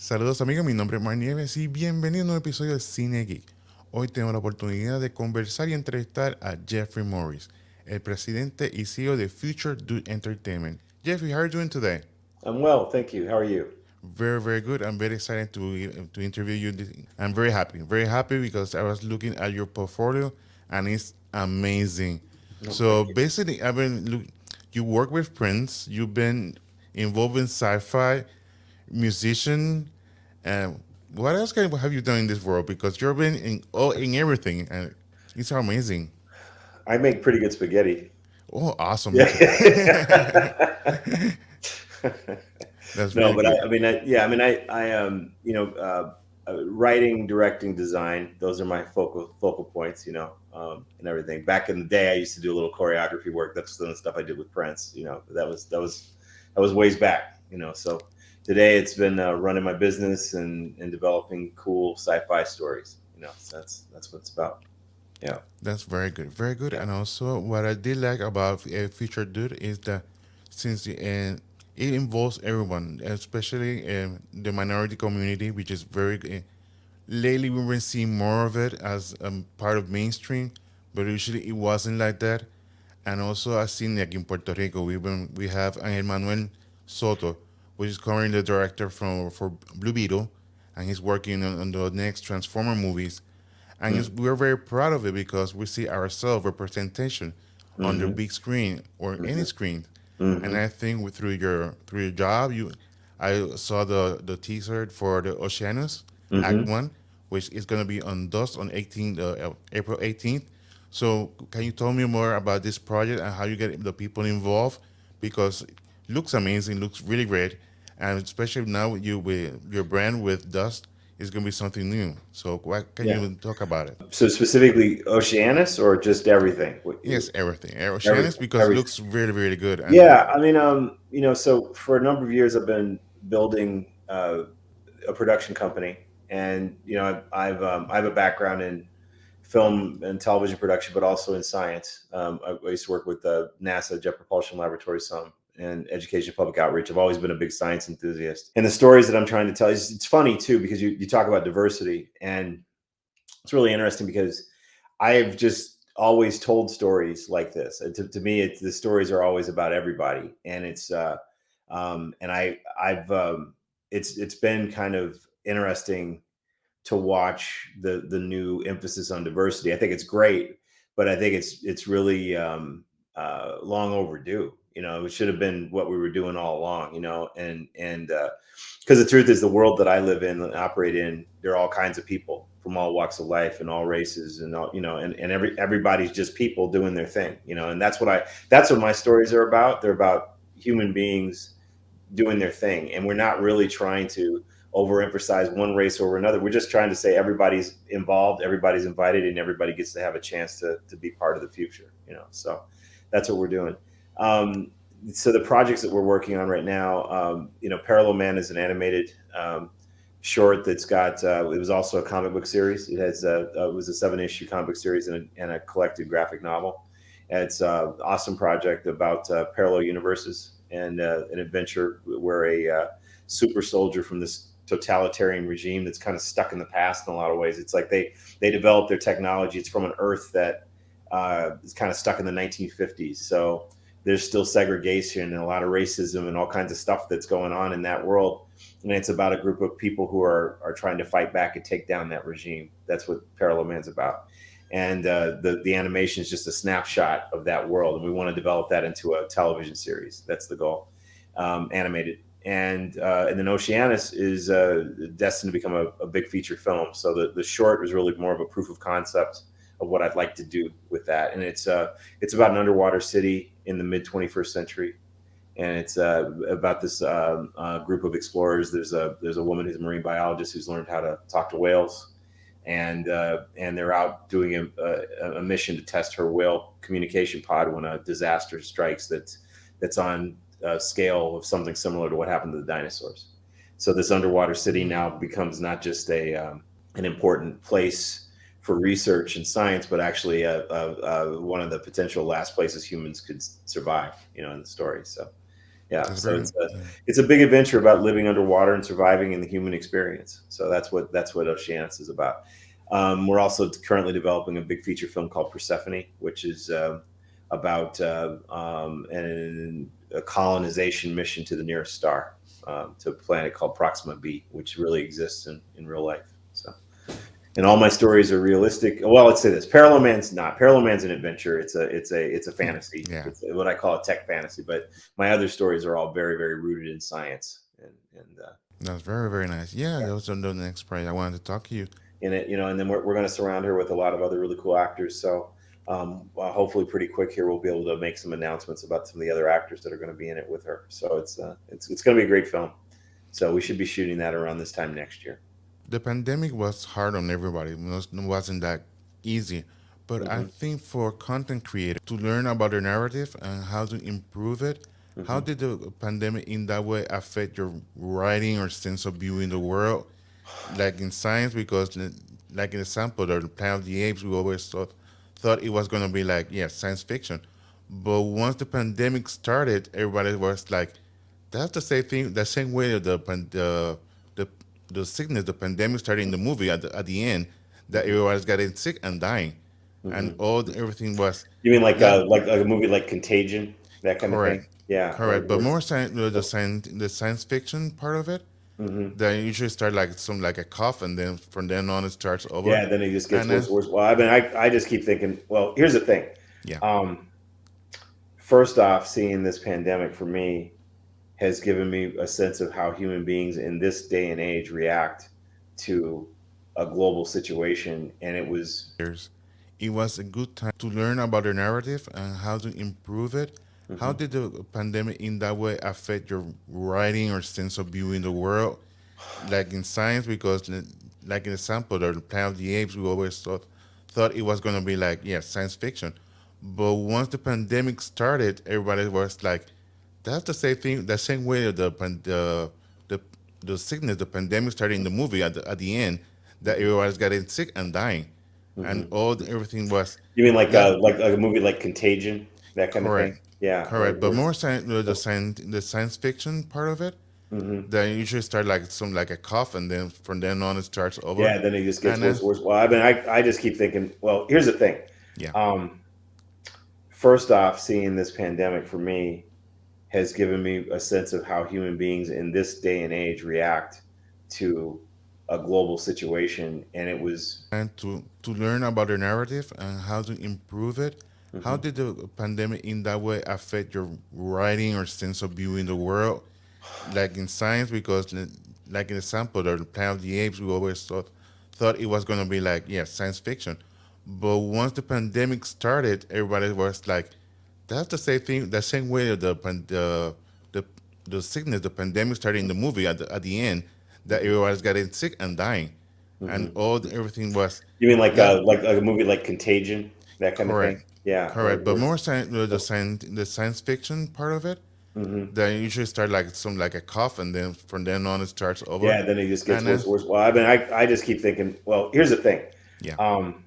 Saludos amigos, mi nombre es Mar Nieves y bienvenido a un nuevo episodio de Cine Geek. Hoy tengo la oportunidad de conversar y entrevistar a Jeffrey Morris, el presidente y CEO de FutureDude Entertainment. Jeffrey, how are you doing today? I'm well, thank you. How are you? Very, very good. I'm very excited to interview you. I'm very happy because I was looking at your portfolio and it's amazing. No, So thank you. basically, you work with Prince. You've been involved in sci-fi, musician, and what else have you done in this world? Because you've been in everything, and it's amazing. I make pretty good spaghetti. Oh, awesome! Me Yeah. too. That's No, really but good. writing, directing, design. Those are my focal points. And everything. Back in the day, I used to do a little choreography work. That's the stuff I did with Prince. That was ways back. So today it's been running my business and developing cool sci-fi stories. So that's what it's about. Yeah. That's very good, very good. Yeah. And also, what I did like about Feature Dude is that since it involves everyone, especially the minority community, which is very lately we've been seeing more of it as part of mainstream, but usually it wasn't like that. And also, I've seen like in Puerto Rico, we have Angel Manuel Soto, which is currently the director for Blue Beetle, and he's working on the next Transformer movies. And we're very proud of it because we see ourselves representation on the Mm-hmm. big screen or any Mm-hmm. screen. And Mm-hmm. I think through your job, I saw the teaser for the Oceanus Act Mm-hmm. One, which is going to be on Dust on April 18th. So can you tell me more about this project and how you get the people involved? Because it looks amazing, looks really great, and especially now with your brand with Dust, it's going to be something new. So what can Yeah. you talk about it? So specifically Oceanus or just everything? Yes, everything. Oceanus Everything. because it Everything. looks really, really good. And Yeah. So for a number of years, I've been building a production company, and I have a background in film and television production, but also in science. I used to work with NASA Jet Propulsion Laboratory some and education public outreach. I've always been a big science enthusiast, and the stories that I'm trying to tell is it's funny too because you talk about diversity, and it's really interesting because I've just always told stories like this. To me, the stories are always about everybody, and it's been kind of interesting to watch the new emphasis on diversity. I think it's great, but I think it's really long overdue. It should have been what we were doing all along. And because the truth is, the world that I live in and operate in, there are all kinds of people from all walks of life and all races and all and everybody's just people doing their thing. And that's what my stories are about. They're about human beings doing their thing, and we're not really trying to overemphasize one race over another. We're just trying to say everybody's involved, everybody's invited, and everybody gets to have a chance to be part of the future. So that's what we're doing. um, so the projects that we're working on right now, Parallel Man is an animated short that's got it was also a comic book series. It was a 7-issue comic book series and a collected graphic novel. And it's an awesome project about parallel universes and an adventure where a super soldier from this totalitarian regime that's kind of stuck in the past in a lot of ways. It's like they developed their technology. It's from an Earth that is kind of stuck in the 1950s. So there's still segregation and a lot of racism and all kinds of stuff that's going on in that world. And it's about a group of people who are trying to fight back and take down that regime. That's what Parallel Man's about. And the animation is just a snapshot of that world, and we want to develop that into a television series. That's the goal, animated. And then Oceanus is destined to become a big feature film. So the short was really more of a proof of concept of what I'd like to do with that. And it's about an underwater city in the mid 21st century, and it's about this group of explorers. There's a woman who's a marine biologist who's learned how to talk to whales, and they're out doing a mission to test her whale communication pod when a disaster strikes that's on a scale of something similar to what happened to the dinosaurs. So this underwater city now becomes not just an important place for research and science, but actually one of the potential last places humans could survive. In the story. So Yeah. That's So very. Yeah. it's a big adventure about living underwater and surviving in the human experience. So that's what Oceanus is about. We're also currently developing a big feature film called Persephone, which is about a colonization mission to the nearest star, to a planet called Proxima B, which really exists in real life. So, and all my stories are realistic. Well, let's say this: Parallel Man's not. Parallel Man's an adventure. It's a fantasy. Yeah. It's what I call a tech fantasy. But my other stories are all very very rooted in science and That's very, very nice. Yeah, that was the next part I wanted to talk to you. in it, and then we're going to surround her with a lot of other really cool actors. So hopefully, pretty quick here, we'll be able to make some announcements about some of the other actors that are going to be in it with her. So it's going to be a great film. So we should be shooting that around this time next year. The pandemic was hard on everybody. Wasn't that easy. But I Hmm. think for content creators to learn about their narrative and how to improve it, how Hmm. did the pandemic in that way affect your writing or sense of viewing the world? Like in science, because like an example, the Planet of the Apes, we always thought it was gonna be like, yeah, science fiction. But once the pandemic started, everybody was like, that's the same thing, the same way that the the sickness, the pandemic started in the movie at the end, that Hmm. everybody's getting sick and dying, and Hmm. everything was You mean not like a movie like Contagion, that kind of thing? correct, Yeah. correct, but more the science fiction part of it. Mhm. Then usually start like some like a cough, and then from then on it starts over, Yeah, then it just gets and worse then and worse. Well, I mean, I just keep thinking, well, here's the thing. yeah, Um, First off, seeing this pandemic for me has given me a sense of how human beings in this day and age react to a global situation. And it was, years, it was a good time to learn about the narrative and how to improve it. How mhm. did the pandemic in that way affect your writing or sense of viewing the world? Like in science, because like an example, the Planet of the Apes, we always thought it was gonna be like, yeah, science fiction. But once the pandemic started, everybody was like, that's the same way that the the sickness, the pandemic started in the movie at the end, that Mhm. everybody's getting sick and dying, and Mhm. everything was You mean not like a movie like Contagion, that kind of thing? correct, Yeah. correct, but more Or the science fiction part of it. mhm. Then usually start like some like a cough, and then from then on it starts over, Yeah, then it just gets and worse then and worse. Well, I mean, I just keep thinking, well, here's the thing. yeah, Um, First off, seeing this pandemic for me has given me a sense of how human beings in this day and age react to a global situation. And it was, and to learn about the narrative and how to improve it. How mhm. did the pandemic in that way affect your writing or sense of viewing the world? Like in science, because like an example, the Planet of the Apes, we always thought it was gonna be like, yeah, science fiction. But once the pandemic started, everybody was like, that's the same way that the the sickness, the pandemic started in the movie at the end, that Mhm. everybody's getting sick and dying, and Mhm. everything was You mean not like a movie like Contagion, that kind of thing? correct, Yeah. correct, but more Or the science fiction part of it. mhm. Then usually start like some like a cough, and then from then on it starts over, Yeah, then it just gets and then worse and worse. Well, I mean, I just keep thinking, well, here's the thing. yeah, Um,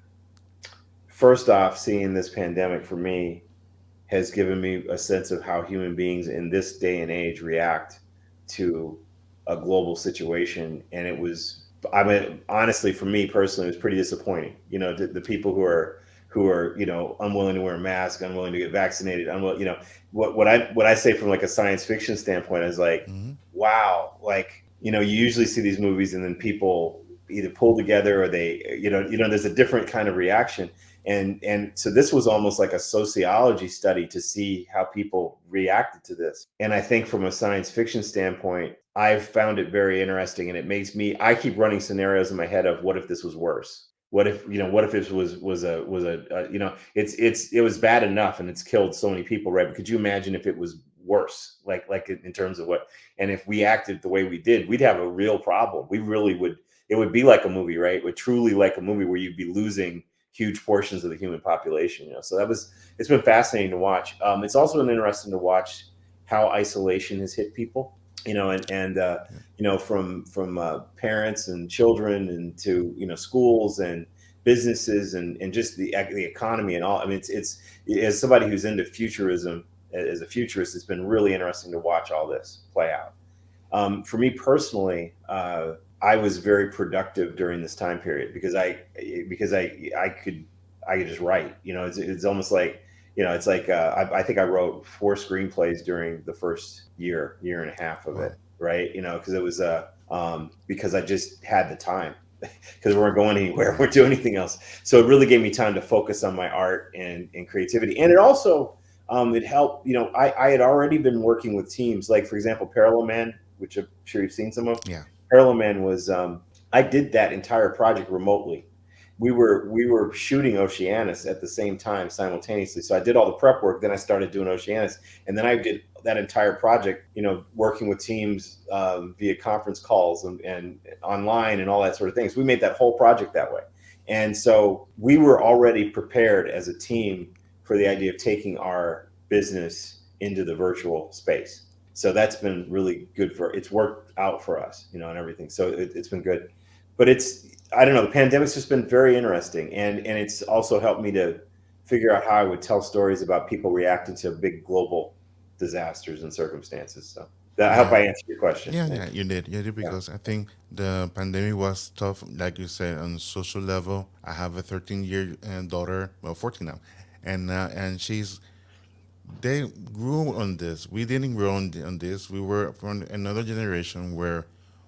First off, seeing this pandemic for me has given me a sense of how human beings in this day and age react to a global situation. And it was, I mean, honestly, for me personally, it was pretty disappointing. The people who are unwilling to wear a mask, unwilling to get vaccinated, unwilling. What I say from like a science fiction standpoint is like, hmm wow, like you usually see these movies and then people either pull together or they there's a different kind of reaction, and so this was almost like a sociology study to see how people reacted to this. And I think from a science fiction standpoint, I've found it very interesting, and it makes me, I keep running scenarios in my head of what if this was worse. What if this was it was bad enough and it's killed so many people, right? But could you imagine if it was worse, like in terms of what, and if we acted the way we did, we'd have a real problem. We really would. It would be like a movie, right? It would truly like a movie where you'd be losing huge portions of the human population. So it's been fascinating to watch. It's also been interesting to watch how isolation has hit people. And from parents and children and to schools and businesses and just the economy and all. I mean, it's as somebody who's into futurism. as a futurist, it's been really interesting to watch all this play out. For me personally, I was very productive during this time period because I could just write. It's almost like it's like I think I wrote 4 screenplays during the first year and a half of Wow. it, right? Because it was because I just had the time because we weren't going anywhere, we weren't doing anything else. So it really gave me time to focus on my art and creativity, and it also it helped. I had already been working with teams, like for example, Parallel Man, which I'm sure you've seen some of. Yeah. Parallel Man was I did that entire project remotely. We were shooting Oceanus at the same time simultaneously. So I did all the prep work, then I started doing Oceanus, and then I did that entire project, working with teams via conference calls and online and all that sort of things. We made that whole project that way, and so we were already prepared as a team for the idea of taking our business into the virtual space. So that's been really good it's worked out for us, and everything. So it's been good, but I don't know, the pandemic's just been very interesting, and it's also helped me to figure out how I would tell stories about people reacting to big global disasters and circumstances. So I hope Yeah. I answered your question. Yeah, Thank yeah, you did. You did you. Yeah. because I think the pandemic was tough, like you said, on social level. I have a 13-year daughter, well, 14 now, and they grew on this. We didn't grow on this. We were from another generation where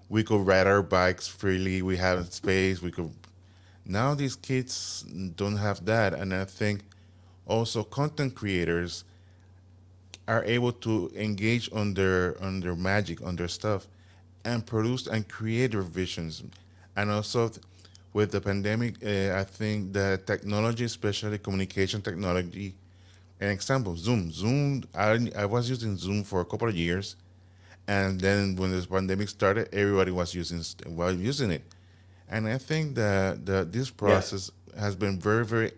we could ride our bikes freely. We had space. We could. Now these kids don't have that, and I think also content creators are able to engage on their magic, on their stuff, and produce and create their visions. And also, with the pandemic, I think that technology, especially communication technology, an example, Zoom. Zoom, I was using Zoom for a couple of years, and then when this pandemic started, everybody was using it. And I think that this Yes. process has been very, very.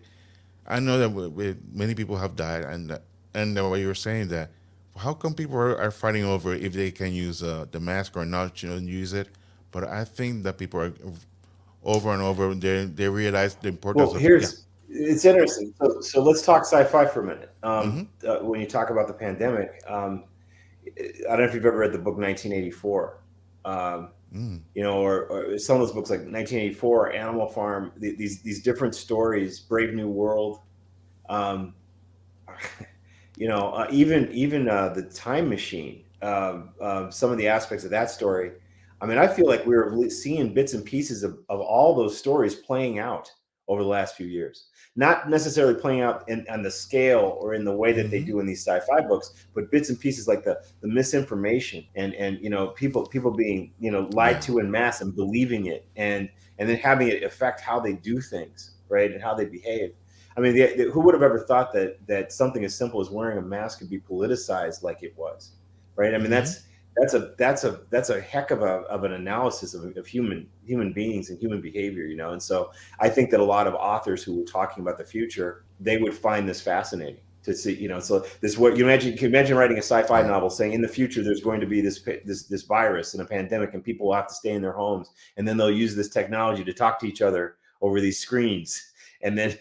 I know that many people have died, and the way you're saying that, how come people are fighting over if they can use the mask or not, use it? But I think that people are over and over. They realize the importance Well, of it. Yeah. it's interesting. So let's talk sci-fi for a minute. Mm-hmm. When you talk about the pandemic, I don't know if you've ever read the book 1984. Um, Mm. or some of those books like 1984, Animal Farm, these different stories, Brave New World, um, even the Time Machine, some of the aspects of that story. I mean, I feel like we were seeing bits and pieces of all those stories playing out over the last few years. Not necessarily playing out on the scale or in the way that they Mm-hmm. do in these sci-fi books, but bits and pieces like the misinformation and people being lied Yeah. to in mass and believing it, and then having it affect how they do things, right, and how they behave. I mean, who would have ever thought that something as simple as wearing a mask could be politicized like it was, right? I mean, Mm-hmm. that's a heck of an analysis of human beings and human behavior, And so I think that a lot of authors who were talking about the future, they would find this fascinating to see, So this what can you imagine writing a sci-fi Yeah. novel saying in the future there's going to be this virus and a pandemic and people will have to stay in their homes and then they'll use this technology to talk to each other over these screens and then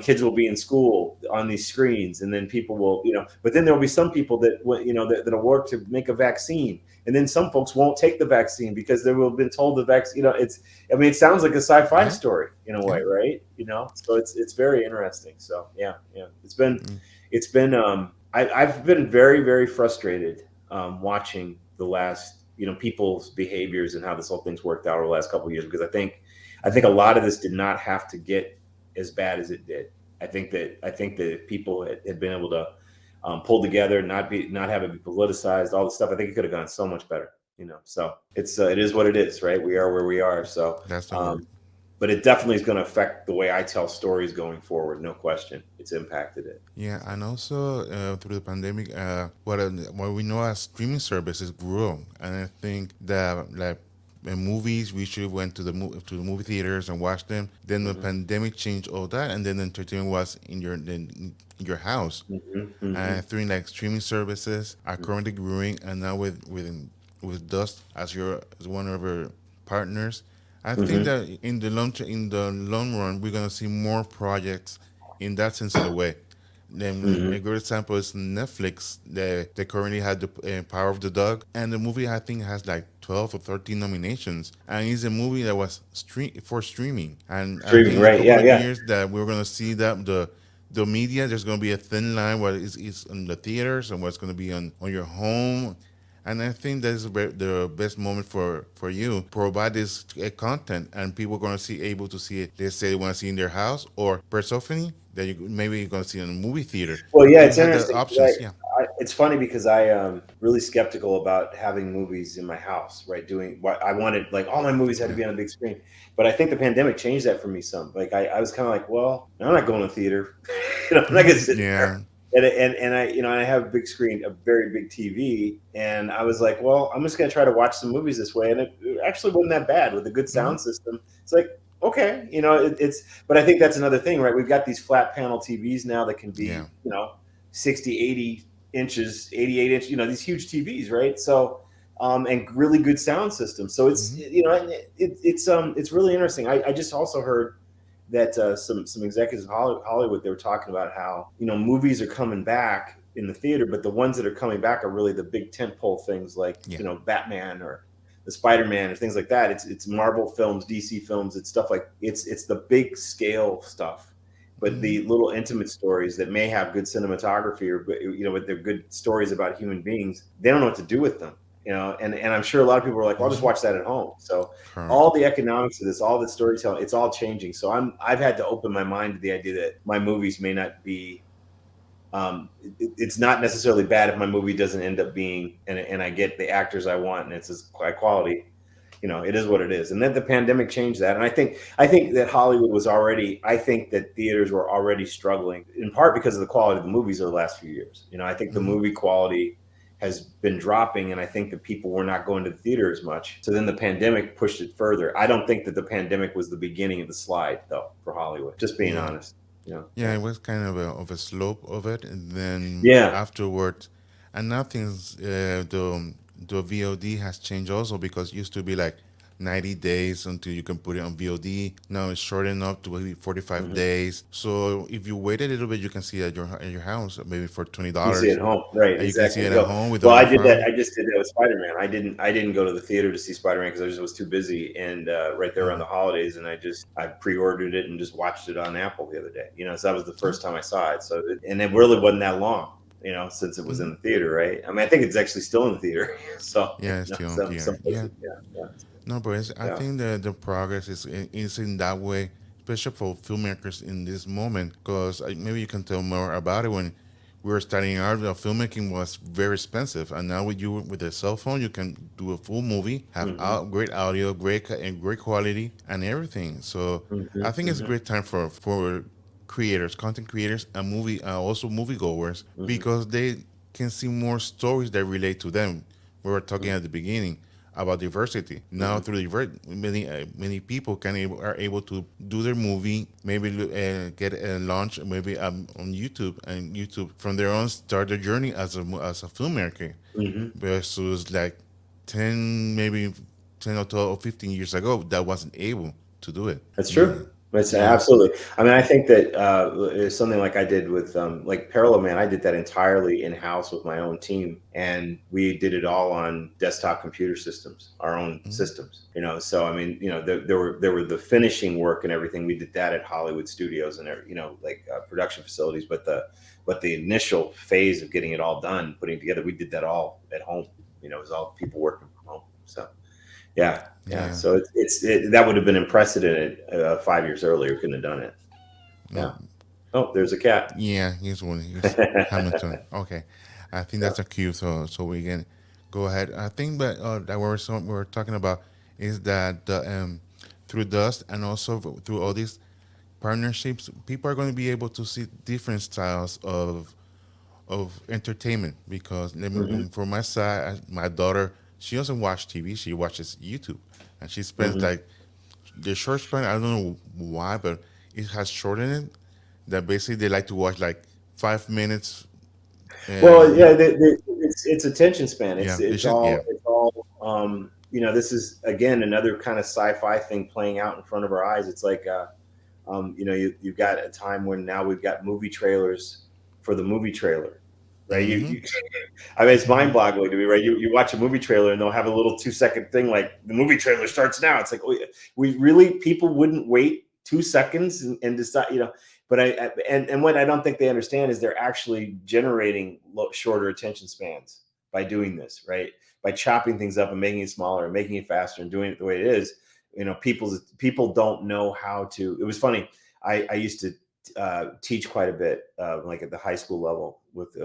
kids will be in school on these screens and then people will but then there'll be some people that'll work to make a vaccine and then some folks won't take the vaccine because they will have been told the vaccine it sounds like a sci-fi Yeah. story in a Yeah. way, right? So it's very interesting. So yeah, Mm. I've been very, very frustrated watching the last people's behaviors and how this whole thing's worked out over the last couple of years because I think a Mm-hmm. lot of this did not have to get as bad as it did. I think that if people had been able to pull together, not have it be politicized, all this stuff, I think it could have gone so much better. So it is what it is, right? We are where we are. So, That's the word. um, but it definitely is going to affect the way I tell stories going forward. No question, it's impacted it. Yeah, and also through the pandemic, what we know as streaming services grew, and I think that like movies, we should went to to the movie theaters and watch them. Then the Hmm. pandemic changed all that, and then entertainment was in your house. Hmm. Hmm. Through like streaming services are currently growing, and now with Dust as as one of our partners, I think Hmm. that in the long run we're gonna see more projects in that sense of the way. Then a Hmm. good example is Netflix. They currently had the Power of the Dog, and the movie I think has like 12 or 13 nominations, and it's a movie that was streaming. And I Streaming, think in a right? couple Yeah, of yeah. years that we're gonna see that the media, there's gonna be a thin line what is in the theaters and what's gonna be on your home. And I think that is the best moment for you provide this content, and people are gonna see able to see it. They say they want to see in their house or personally that you maybe you're gonna see it in a movie theater. Well, yeah, And you it's have the interesting because options. Yeah. it's funny because I really skeptical about having movies in my house, right? Doing what I wanted, like all my movies had to Yeah. be on a big screen. But I think the pandemic changed that for me some. Like I was kind of like, well, I'm not going to theater. I'm not gonna sit there. Yeah. And I, I have a big screen, a very big TV, and I was like, well, I'm just gonna try to watch some movies this way, and it actually wasn't that bad with a good Hmm. sound system. It's like, okay, it's, but I think that's another thing, right? We've got these flat panel TVs now that can Yeah. be, 60, 80 inches, 88 inch, these huge TVs, right? So, and really good sound systems. So it's, Hmm. it's really interesting. I just also heard that some executives in Hollywood, they were talking about how movies are coming back in the theater, but the ones that are coming back are really the big tentpole things like Yeah. Batman or the Spider-Man or things like that. It's Marvel films, DC films, it's stuff like it's the big scale stuff. But Hmm. the little intimate stories that may have good cinematography or but they're good stories about human beings, they don't know what to do with them. And I'm sure a lot of people are like, well, I'll just Hmm. watch that at home. So Correct. all the economics of this, all the storytelling, it's all changing. So I've had to open my mind to the idea that my movies may not be. It's not necessarily bad if my movie doesn't end up being, and I get the actors I want, and it's as high quality. It is what it is. And then the pandemic changed that. And I think that Hollywood was already. I think that theaters were already struggling in part because of the quality of the movies over the last few years. I think the Hmm. movie quality has been dropping, and I think that people were not going to the theater as much. So then the pandemic pushed it further. I don't think that the pandemic was the beginning of the slide, though, for Hollywood. Just being Yeah. honest. Yeah, Yeah. it was kind of a slope of it, and then Yeah. afterward, and now things the VOD has changed also because it used to be like 90 days until you can put it on VOD. Now it's shortened up to maybe 45 Hmm. days. So if you wait a little bit, you can see it at your house maybe for twenty You see it dollars, at home, right? and you can see Exactly. it at Well, home with all well, I your did that. family. I just did that with Spider-Man. I didn't go to the theater to see Spider-Man because I just was too busy. And right there around Hmm. the holidays, and I pre-ordered it and just watched it on Apple the other day. So that was the Yeah. first time I saw it. And it really wasn't that long, since it was Hmm. in the theater, right? I mean, I think it's actually still in the theater. So Yeah, it's still on some theater. Yeah. places, yeah, yeah, No, but I yeah. think the progress is in that way, especially for filmmakers in this moment, because maybe you can tell more about it. When we were starting out, the filmmaking was very expensive, and now with a cell phone, you can do a full movie, have Hmm. great audio, and great quality, and everything. So Hmm. I think it's a Hmm. great time for creators, content creators, and also moviegoers Hmm. because they can see more stories that relate to them. We were talking at the beginning about diversity. Now Hmm. through many people are able to do their movie, maybe get a launch maybe on YouTube, and YouTube from their own start their journey as a filmmaker Hmm. versus like 10 maybe 10 or 12 or 15 years ago that wasn't able to do it. That's Yeah. true. It's Yeah. absolutely. I mean, I think that it's something like I did with like Parallel Man. I did that entirely in house with my own team, and we did it all on desktop computer systems, our own Mhm. systems. So I mean, there were the finishing work and everything. We did that at Hollywood studios and like production facilities, but the initial phase of getting it all done, putting it together, we did that all at home. It was all people working from home. So. Yeah, yeah. Yeah. So that would have been unprecedented 5 years earlier. Couldn't have done it. No. Yeah. Oh, there's a cat. Yeah, here's one. Here's Hamilton. Okay, I think Yeah. that's a cue. So we can go ahead. I think that we're talking about is that through Dust and also through all these partnerships, people are going to be able to see different styles of entertainment. Because Hmm. for my side, my daughter, she doesn't watch TV. She watches YouTube, and she spends Hmm. like the short span. I don't know why, but it has shortened it. That basically they like to watch like 5 minutes. Well, You yeah. know, It's attention span. yeah, It's they it's should. all Yeah. it's all. This is again another kind of sci-fi thing playing out in front of our eyes. It's like you've got a time when now we've got movie trailers for the movie trailer, right? Mm-hmm. I mean, it's mind-boggling to me, right? You watch a movie trailer and they'll have a little 2 second thing like the movie trailer starts now. It's like, oh, we really people wouldn't wait 2 seconds and decide, But and what I don't think they understand is they're actually generating shorter attention spans by doing this, right? By chopping things up and making it smaller and making it faster and doing it the way it is. People don't know how to. It was funny. I used to teach quite a bit, like at the high school level with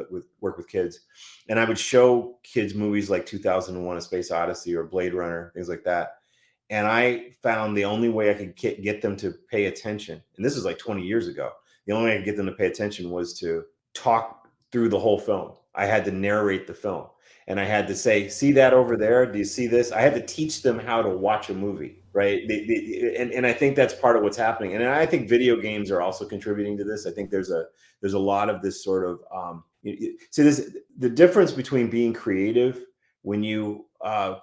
work with kids, and I would show kids movies like 2001: A Space Odyssey or Blade Runner, things like that. And I found the only way I could get them to pay attention, and this is like 20 years ago, the only way I could get them to pay attention was to talk through the whole film. I had to narrate the film. And I had to say, see that over there? Do you see this? I had to teach them how to watch a movie, right? And I think that's part of what's happening. And I think video games are also contributing to this. I think there's a lot of this sort of see this the difference between being creative when you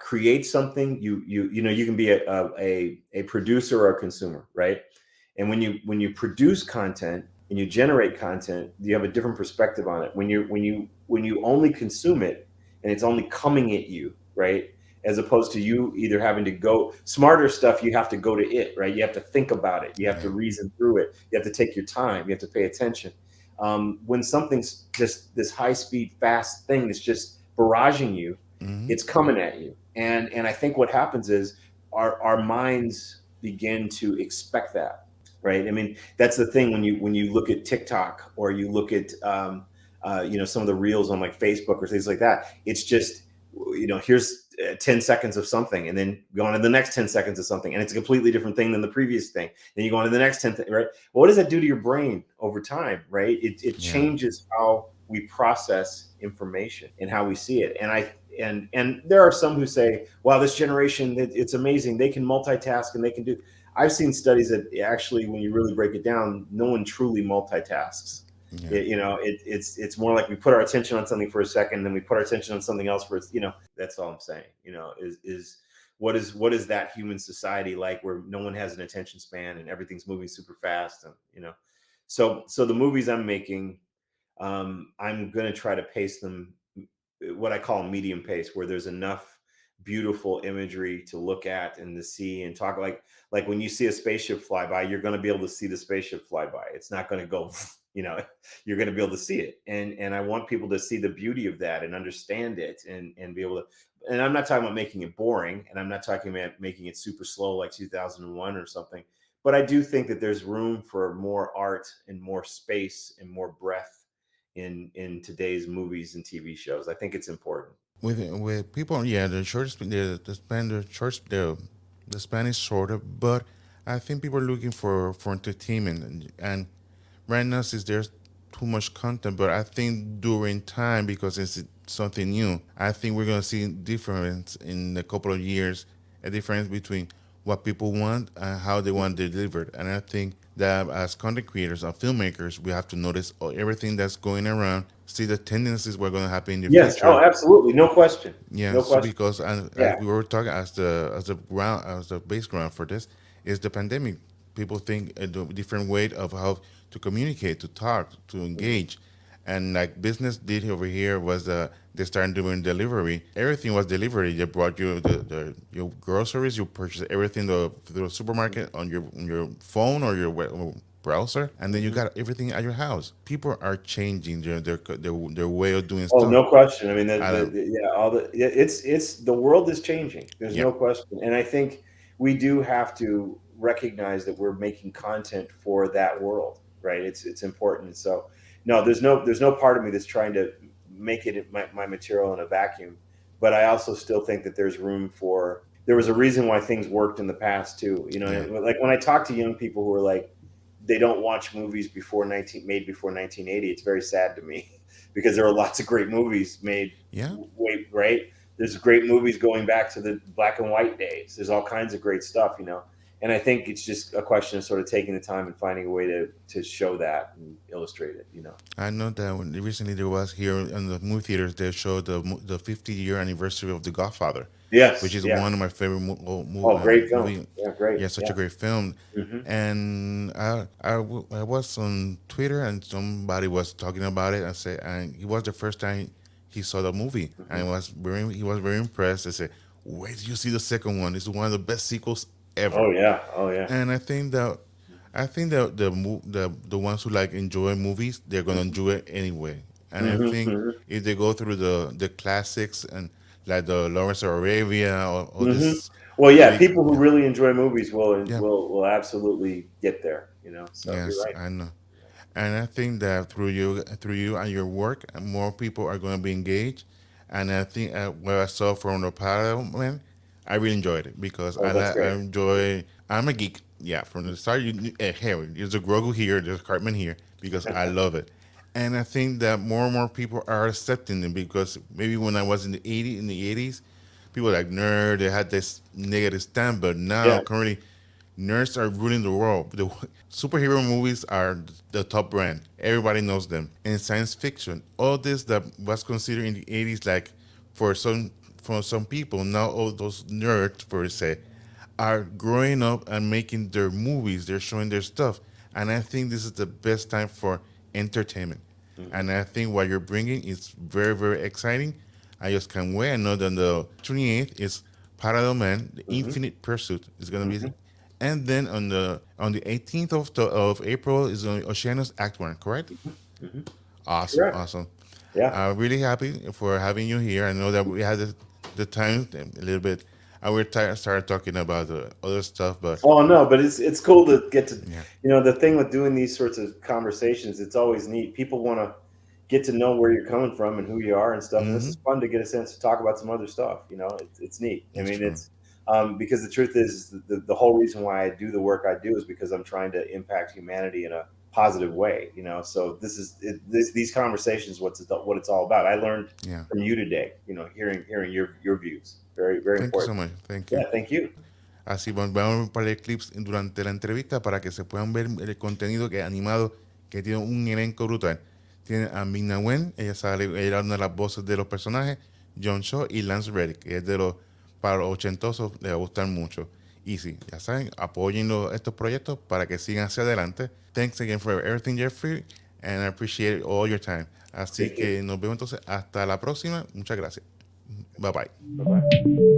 create something, you can be a producer or a consumer, right? And when you produce content and you generate content, you have a different perspective on it. When you only consume it and it's only coming at you, right? As opposed to you either having to go smarter stuff, you have to go to it, right? You have to think about it. You have to reason through it. You have to take your time. You have to pay attention. When something's just this high speed, fast thing that's just barraging you, it's coming at you. And I think what happens is our minds begin to expect that, right? I mean, that's the thing when you look at TikTok or you look at some of the reels on like Facebook or things like that. It's just here's 10 seconds of something, and then go on to the next 10 seconds of something, and it's a completely different thing than the previous thing. Then you go on to the next 10, right? Well, what does that do to your brain over time, right? It changes how we process information and how we see it. And there are some who say, wow, this generation, it's amazing. They can multitask and they can do. I've seen studies that actually, when you really break it down, no one truly multitasks. It's more like we put our attention on something for a second, then we put our attention on something else for that's all I'm saying. Is what is that human society like where no one has an attention span and everything's moving super fast, and so the movies I'm making, I'm going to try to pace them what I call medium pace, where there's enough beautiful imagery to look at and to see and talk. Like when you see a spaceship fly by, you're going to be able to see the spaceship fly by. It's not going to go you're going to be able to see it, and I want people to see the beauty of that and understand it and be able to. And I'm not talking about making it boring, and I'm not talking about making it super slow like 2001 or something, but I do think that there's room for more art and more space and more breadth in today's movies and TV shows. I think it's important. With people, yeah, the span the span is shorter, but I think people are looking for entertainment, and right now since there's too much content, but I think during time, because it's something new, I think we're gonna see difference in a couple of years, a difference between what people want and how they want it delivered. And I think that as content creators and filmmakers, we have to notice everything that's going around, see the tendencies we're going to happen in the Yes. Oh, future. absolutely. No question. Yeah, No so question. because as Yeah. we were talking, as the base ground for this is the pandemic. People think a different way of how to communicate, to talk, to engage, and like business did over here was they started doing delivery. Everything was delivery. They brought you your groceries. You purchase everything through the supermarket on your phone or your browser, and then you Mhm. got everything at your house. People are changing their way of doing Oh, stuff. no question. I mean, I don't. yeah, it's the world is changing. There's Yeah. no question, and I think we do have to recognize that we're making content for that world, right? It's important. So, no, there's no part of me that's trying to make it my material in a vacuum, but I also still think that there's room for. There was a reason why things worked in the past too. Yeah. Like when I talk to young people who are like they don't watch movies made before 1980. It's very sad to me because there are lots of great movies made Yeah. right. There's great movies going back to the black and white days. There's all kinds of great stuff. And I think it's just a question of sort of taking the time and finding a way to show that and illustrate it, you know. I know that recently there was here in the movie theaters they showed the 50-year anniversary of The Godfather, which Yes, is yeah. one of my favorite Oh, great film. movie. Yeah, great. Yeah, such Yeah. a great film. Hmm. And I was on Twitter and somebody was talking about it and said, and it was the first time he saw the movie and Hmm. he was very impressed. I said, "Wait till you see the second one. It's one of the best sequels ever." Oh yeah. Oh yeah. And I think that the ones who like enjoy movies, they're gonna Hmm. enjoy it anyway. And I Hmm. think Hmm. if they go through the classics and like the Lawrence of Arabia or Hmm. this Well, yeah, big, people who really enjoy movies will yeah, will absolutely get there, you know. So you're yes, right. I know. And I think that through you and your work, more people are going to be engaged. And I think what I saw from the Parliament, I really enjoyed it because Oh, that's I great. enjoy. I'm a geek. Yeah, from the start, hey, there's a Grogu here, there's a Cartman here because I love it. And I think that more and more people are accepting it because maybe when I was in the 80s, people like nerd, they had this negative stand, but now Yeah. currently nerds are ruling the world. The superhero movies are the top brand. Everybody knows them. And science fiction, all this that was considered in the 80s, like for some people, now all those nerds, per se, are growing up and making their movies. They're showing their stuff. And I think this is the best time for entertainment. Hmm. And I think what you're bringing is very, very exciting. I just can't wait. I know that the 28th is Parallel Man, the Hmm. Infinite Pursuit is going to be, Hmm. and then on the 18th of April is on Oceanus Act One, correct? Hmm. Hmm. Awesome, Correct. awesome. Yeah. I'm really happy for having you here. I know that we had the time a little bit. I will start talking about the other stuff, but Oh no, but it's cool to get to, yeah. you know, the thing with doing these sorts of conversations, it's always neat. People want to get to know where you're coming from and who you are and stuff. And this Mm-hmm. is fun to get a sense to talk about some other stuff. You know, it's neat. I It's mean, true. it's because the truth is the whole reason why I do the work I do is because I'm trying to impact humanity in a positive way. You know, so these conversations, what it's all about. I learned Yeah. from you today. You know, hearing your views, very very Thank you so important. much. Thank you. Yeah, thank you. Así vamos a ver un par de clips durante la entrevista para que se puedan ver el contenido que animado, que tiene un elenco brutal. Tiene a Ming-Na Wen, ella sale, ella era una de las voces de los personajes, John Shaw y Lance Reddick, que es de los, para los ochentosos, le va a gustar mucho. Y sí, ya saben, apoyen estos proyectos para que sigan hacia adelante. Thanks again for everything, Jeffrey, and I appreciate all your time. Así Thank you. que nos vemos entonces hasta la próxima. Muchas gracias. Bye bye. Bye bye.